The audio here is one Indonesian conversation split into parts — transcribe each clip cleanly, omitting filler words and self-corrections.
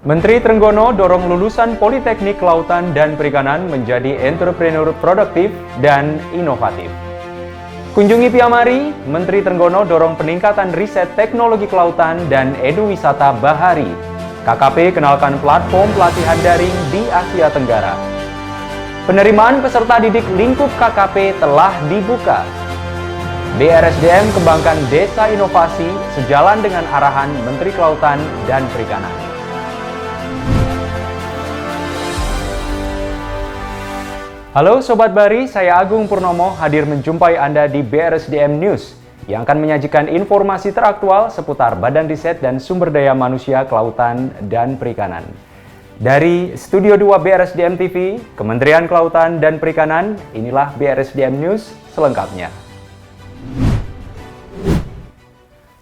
Menteri Trenggono dorong lulusan Politeknik Kelautan dan Perikanan menjadi entrepreneur produktif dan inovatif. Kunjungi Piamari, Menteri Trenggono dorong peningkatan riset teknologi kelautan dan eduwisata Bahari. KKP kenalkan platform pelatihan daring di Asia Tenggara. Penerimaan peserta didik lingkup KKP telah dibuka. BRSDM kembangkan desa inovasi sejalan dengan arahan Menteri Kelautan dan Perikanan. Halo Sobat Bari, saya Agung Purnomo hadir menjumpai Anda di BRSDM News yang akan menyajikan informasi teraktual seputar Badan Riset dan Sumber Daya Manusia Kelautan dan Perikanan. Dari Studio 2 BRSDM TV, Kementerian Kelautan dan Perikanan, inilah BRSDM News selengkapnya.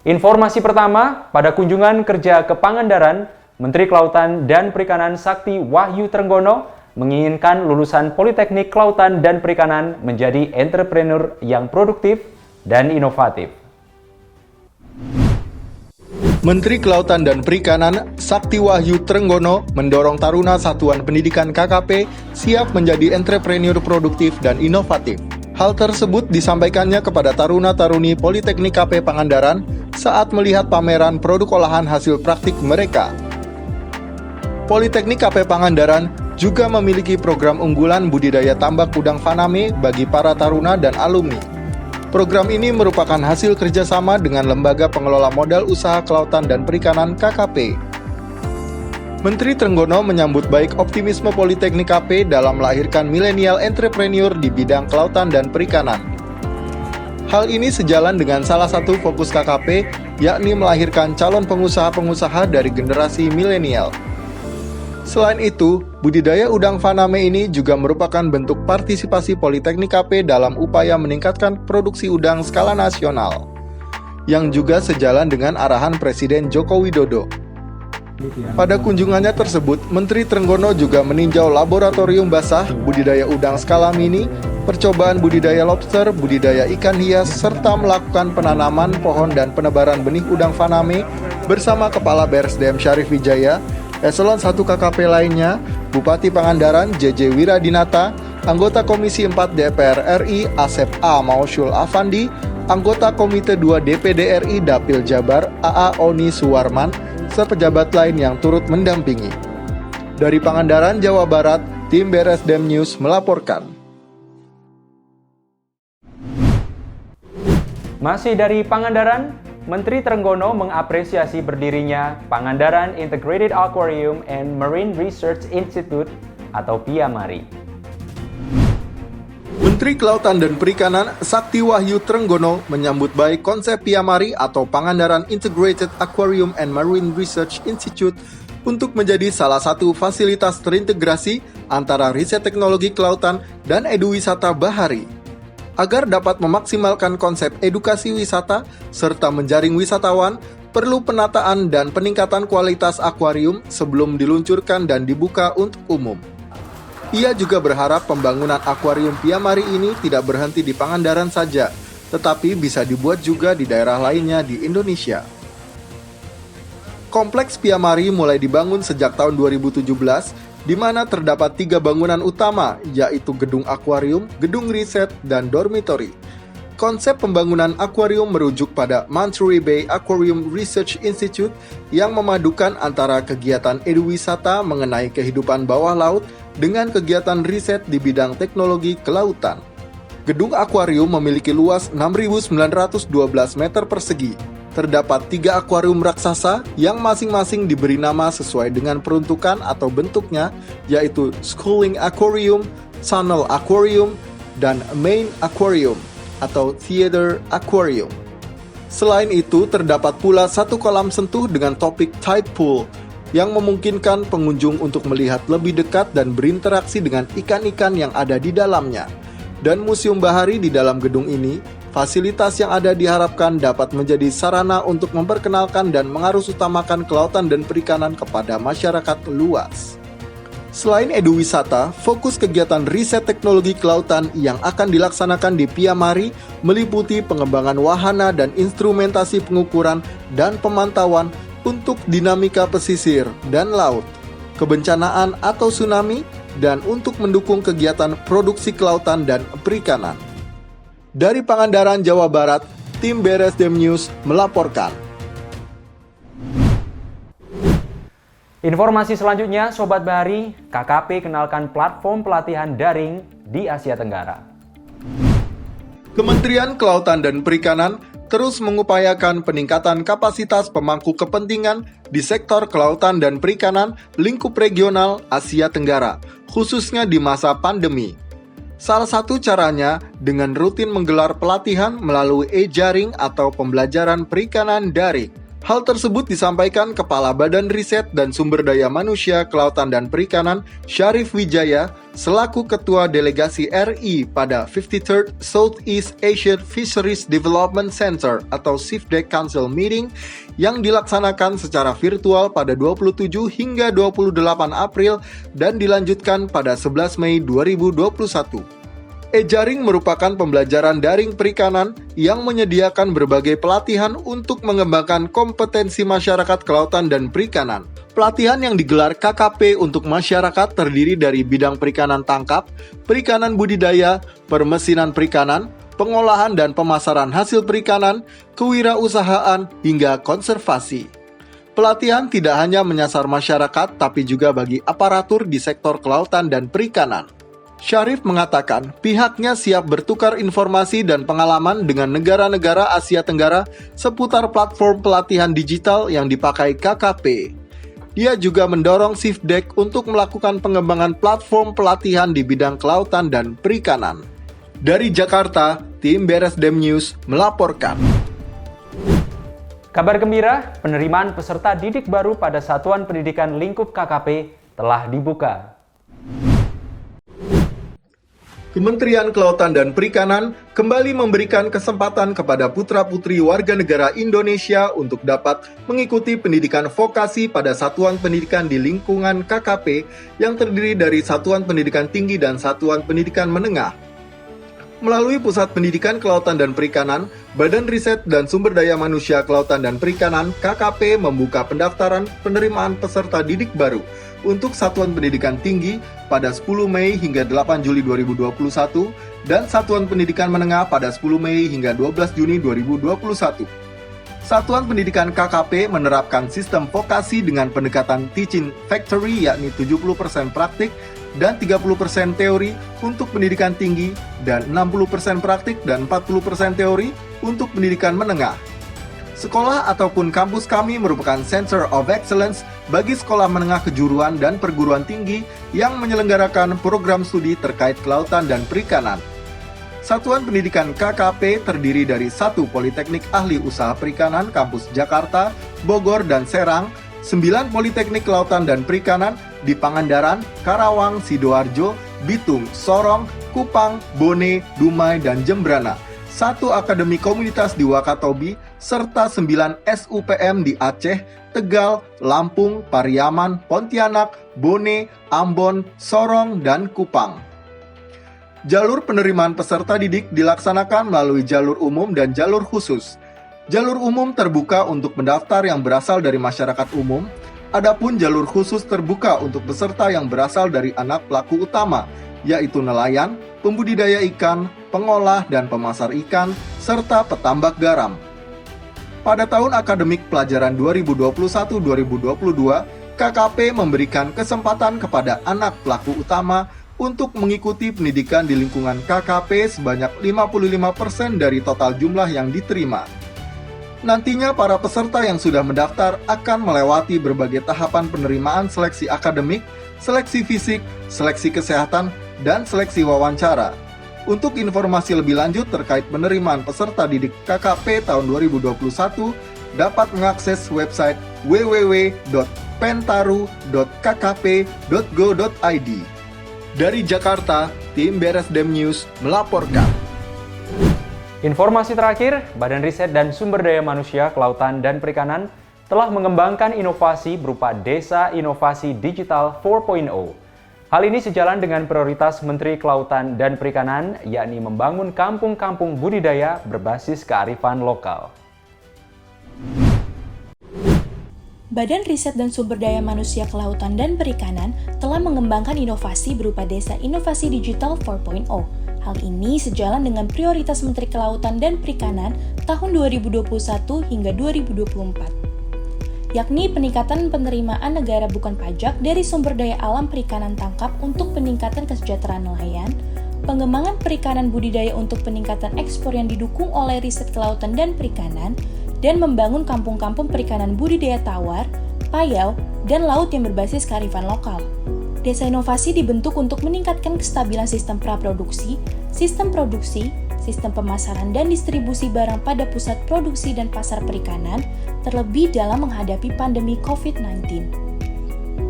Informasi pertama, pada kunjungan kerja ke Pangandaran, Menteri Kelautan dan Perikanan Sakti Wahyu Trenggono menginginkan lulusan Politeknik Kelautan dan Perikanan menjadi entrepreneur yang produktif dan inovatif. Menteri Kelautan dan Perikanan Sakti Wahyu Trenggono mendorong taruna Satuan Pendidikan KKP siap menjadi entrepreneur produktif dan inovatif. Hal tersebut disampaikannya kepada taruna-taruni Politeknik KP Pangandaran saat melihat pameran produk olahan hasil praktik mereka. Politeknik KP Pangandaran juga memiliki program unggulan budidaya tambak udang faname bagi para taruna dan alumni. Program ini merupakan hasil kerjasama dengan Lembaga Pengelola Modal Usaha Kelautan dan Perikanan KKP. Menteri Trenggono menyambut baik optimisme Politeknik KP dalam melahirkan milenial entrepreneur di bidang kelautan dan perikanan. Hal ini sejalan dengan salah satu fokus KKP, yakni melahirkan calon pengusaha-pengusaha dari generasi milenial. Selain itu, budidaya udang faname ini juga merupakan bentuk partisipasi Politeknik KP dalam upaya meningkatkan produksi udang skala nasional, yang juga sejalan dengan arahan Presiden Joko Widodo. Pada kunjungannya tersebut, Menteri Trenggono juga meninjau laboratorium basah, budidaya udang skala mini, percobaan budidaya lobster, budidaya ikan hias, serta melakukan penanaman pohon dan penebaran benih udang faname bersama Kepala BRSDM Syarif Wijaya, Eselon 1 KKP lainnya, Bupati Pangandaran JJ Wiradinata, anggota Komisi 4 DPR RI Asep A. Mausyul Afandi, anggota Komite 2 DPD RI Dapil Jabar AA Oni Suwarman, serta pejabat lain yang turut mendampingi. Dari Pangandaran, Jawa Barat, tim BRSDM News melaporkan. Masih dari Pangandaran, Menteri Trenggono mengapresiasi berdirinya Pangandaran Integrated Aquarium and Marine Research Institute atau Piamari. Menteri Kelautan dan Perikanan Sakti Wahyu Trenggono menyambut baik konsep Piamari atau Pangandaran Integrated Aquarium and Marine Research Institute untuk menjadi salah satu fasilitas terintegrasi antara riset teknologi kelautan dan eduwisata bahari. Agar dapat memaksimalkan konsep edukasi wisata serta menjaring wisatawan, perlu penataan dan peningkatan kualitas akuarium sebelum diluncurkan dan dibuka untuk umum. Ia juga berharap pembangunan akuarium Piamari ini tidak berhenti di Pangandaran saja, tetapi bisa dibuat juga di daerah lainnya di Indonesia. Kompleks Piamari mulai dibangun sejak tahun 2017, di mana terdapat 3 bangunan utama, yaitu gedung akuarium, gedung riset, dan dormitory. Konsep pembangunan akuarium merujuk pada Monterey Bay Aquarium Research Institute yang memadukan antara kegiatan eduwisata mengenai kehidupan bawah laut dengan kegiatan riset di bidang teknologi kelautan. Gedung akuarium memiliki luas 6.912 meter persegi. Terdapat 3 akuarium raksasa yang masing-masing diberi nama sesuai dengan peruntukan atau bentuknya, yaitu Schooling Aquarium, Channel Aquarium, dan Main Aquarium atau Theater Aquarium. Selain itu, terdapat pula 1 kolam sentuh dengan topik Tide Pool yang memungkinkan pengunjung untuk melihat lebih dekat dan berinteraksi dengan ikan-ikan yang ada di dalamnya. Dan museum bahari di dalam gedung ini, fasilitas yang ada diharapkan dapat menjadi sarana untuk memperkenalkan dan mengarusutamakan kelautan dan perikanan kepada masyarakat luas. Selain eduwisata, fokus kegiatan riset teknologi kelautan yang akan dilaksanakan di Piamari meliputi pengembangan wahana dan instrumentasi pengukuran dan pemantauan untuk dinamika pesisir dan laut, kebencanaan atau tsunami, dan untuk mendukung kegiatan produksi kelautan dan perikanan. Dari Pangandaran, Jawa Barat, tim BRSDM News melaporkan. Informasi selanjutnya, Sobat Bahari, KKP kenalkan platform pelatihan daring di Asia Tenggara. Kementerian Kelautan dan Perikanan terus mengupayakan peningkatan kapasitas pemangku kepentingan di sektor kelautan dan perikanan lingkup regional Asia Tenggara, khususnya di masa pandemi. Salah satu caranya dengan rutin menggelar pelatihan melalui e-jaring atau pembelajaran perikanan daring. Hal tersebut disampaikan Kepala Badan Riset dan Sumber Daya Manusia Kelautan dan Perikanan Syarif Wijaya selaku Ketua Delegasi RI pada 53rd Southeast Asian Fisheries Development Center atau SIFDEC Council Meeting yang dilaksanakan secara virtual pada 27 hingga 28 April dan dilanjutkan pada 11 Mei 2021. E-jaring merupakan pembelajaran daring perikanan yang menyediakan berbagai pelatihan untuk mengembangkan kompetensi masyarakat kelautan dan perikanan. Pelatihan yang digelar KKP untuk masyarakat terdiri dari bidang perikanan tangkap, perikanan budidaya, permesinan perikanan, pengolahan dan pemasaran hasil perikanan, kewirausahaan, hingga konservasi. Pelatihan tidak hanya menyasar masyarakat, tapi juga bagi aparatur di sektor kelautan dan perikanan. Syarif mengatakan pihaknya siap bertukar informasi dan pengalaman dengan negara-negara Asia Tenggara seputar platform pelatihan digital yang dipakai KKP. Dia juga mendorong SIFDEC untuk melakukan pengembangan platform pelatihan di bidang kelautan dan perikanan. Dari Jakarta, tim BRSDM News melaporkan. Kabar gembira, penerimaan peserta didik baru pada Satuan Pendidikan Lingkup KKP telah dibuka. Kementerian Kelautan dan Perikanan kembali memberikan kesempatan kepada putra-putri warga negara Indonesia untuk dapat mengikuti pendidikan vokasi pada satuan pendidikan di lingkungan KKP yang terdiri dari Satuan Pendidikan Tinggi dan Satuan Pendidikan Menengah. Melalui Pusat Pendidikan Kelautan dan Perikanan, Badan Riset dan Sumber Daya Manusia Kelautan dan Perikanan KKP membuka pendaftaran penerimaan peserta didik baru untuk Satuan Pendidikan Tinggi pada 10 Mei hingga 8 Juli 2021 dan Satuan Pendidikan Menengah pada 10 Mei hingga 12 Juni 2021. Satuan Pendidikan KKP menerapkan sistem vokasi dengan pendekatan Teaching Factory yakni 70% praktik dan 30% teori untuk pendidikan tinggi dan 60% praktik dan 40% teori untuk pendidikan menengah. Sekolah ataupun kampus kami merupakan Center of Excellence bagi sekolah menengah kejuruan dan perguruan tinggi yang menyelenggarakan program studi terkait kelautan dan perikanan. Satuan Pendidikan KKP terdiri dari 1 Politeknik Ahli Usaha Perikanan Kampus Jakarta, Bogor, dan Serang, 9 Politeknik Kelautan dan Perikanan di Pangandaran, Karawang, Sidoarjo, Bitung, Sorong, Kupang, Bone, Dumai, dan Jembrana, 1 Akademi Komunitas di Wakatobi, serta 9 SUPM di Aceh, Tegal, Lampung, Pariaman, Pontianak, Bone, Ambon, Sorong, dan Kupang. Jalur penerimaan peserta didik dilaksanakan melalui jalur umum dan jalur khusus. Jalur umum terbuka untuk pendaftar yang berasal dari masyarakat umum, adapun jalur khusus terbuka untuk peserta yang berasal dari anak pelaku utama, yaitu nelayan, pembudidaya ikan, pengolah dan pemasar ikan, serta petambak garam. Pada tahun akademik pelajaran 2021-2022, KKP memberikan kesempatan kepada anak pelaku utama untuk mengikuti pendidikan di lingkungan KKP sebanyak 55% dari total jumlah yang diterima. Nantinya para peserta yang sudah mendaftar akan melewati berbagai tahapan penerimaan seleksi akademik, seleksi fisik, seleksi kesehatan, dan seleksi wawancara. Untuk informasi lebih lanjut terkait penerimaan peserta didik KKP tahun 2021, dapat mengakses website www.pentaru.kkp.go.id. Dari Jakarta, tim BRSDM News melaporkan. Informasi terakhir, Badan Riset dan Sumber Daya Manusia Kelautan dan Perikanan telah mengembangkan inovasi berupa Desa Inovasi Digital 4.0. Hal ini sejalan dengan prioritas Menteri Kelautan dan Perikanan, yakni membangun kampung-kampung budidaya berbasis kearifan lokal. Badan Riset dan Sumber Daya Manusia Kelautan dan Perikanan telah mengembangkan inovasi berupa Desa Inovasi Digital 4.0. Hal ini sejalan dengan prioritas Menteri Kelautan dan Perikanan tahun 2021 hingga 2024, yakni peningkatan penerimaan negara bukan pajak dari sumber daya alam perikanan tangkap untuk peningkatan kesejahteraan nelayan, pengembangan perikanan budidaya untuk peningkatan ekspor yang didukung oleh riset kelautan dan perikanan, dan membangun kampung-kampung perikanan budidaya tawar, payau, dan laut yang berbasis kearifan lokal. Desa inovasi dibentuk untuk meningkatkan kestabilan sistem praproduksi, sistem produksi, sistem pemasaran dan distribusi barang pada pusat produksi dan pasar perikanan, terlebih dalam menghadapi pandemi COVID-19.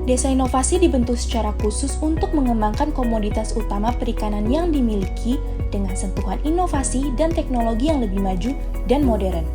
Desa inovasi dibentuk secara khusus untuk mengembangkan komoditas utama perikanan yang dimiliki dengan sentuhan inovasi dan teknologi yang lebih maju dan modern.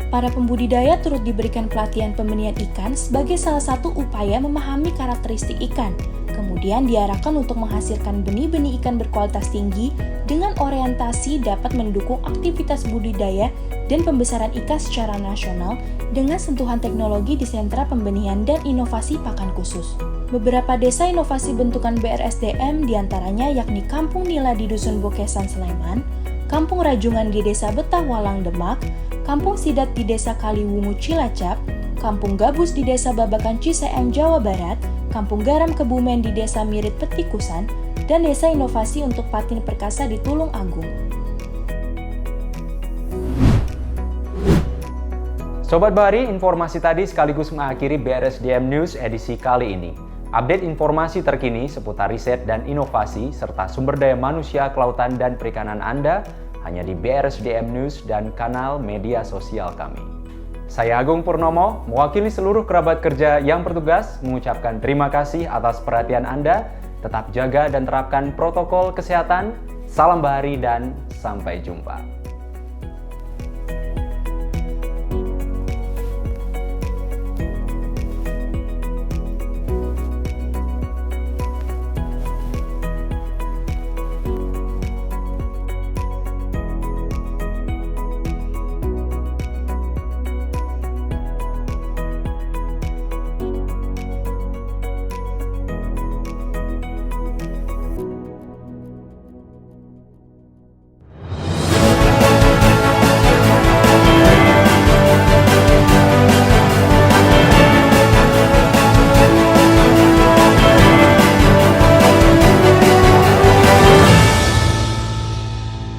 Para pembudidaya turut diberikan pelatihan pembenihan ikan sebagai salah satu upaya memahami karakteristik ikan, kemudian diarahkan untuk menghasilkan benih-benih ikan berkualitas tinggi dengan orientasi dapat mendukung aktivitas budidaya dan pembesaran ikan secara nasional dengan sentuhan teknologi di sentra pembenihan dan inovasi pakan khusus. Beberapa desa inovasi bentukan BRSDM diantaranya yakni Kampung Nila di Dusun Bokesan, Sleman, Kampung Rajungan di Desa Betah Walang, Demak, Kampung Sidat di Desa Kaliwungu, Cilacap, Kampung Gabus di Desa Babakan, Ciseeng, Jawa Barat, Kampung Garam Kebumen di Desa Mirit, Petikusan, dan Desa Inovasi untuk Patin Perkasa di Tulung Agung. Sobat Bahari, informasi tadi sekaligus mengakhiri BRSDM News edisi kali ini. Update informasi terkini seputar riset dan inovasi serta sumber daya manusia, kelautan, dan perikanan Anda hanya di BRSDM News dan kanal media sosial kami. Saya Agung Purnomo, mewakili seluruh kerabat kerja yang bertugas, mengucapkan terima kasih atas perhatian Anda. Tetap jaga dan terapkan protokol kesehatan. Salam Bahari dan sampai jumpa.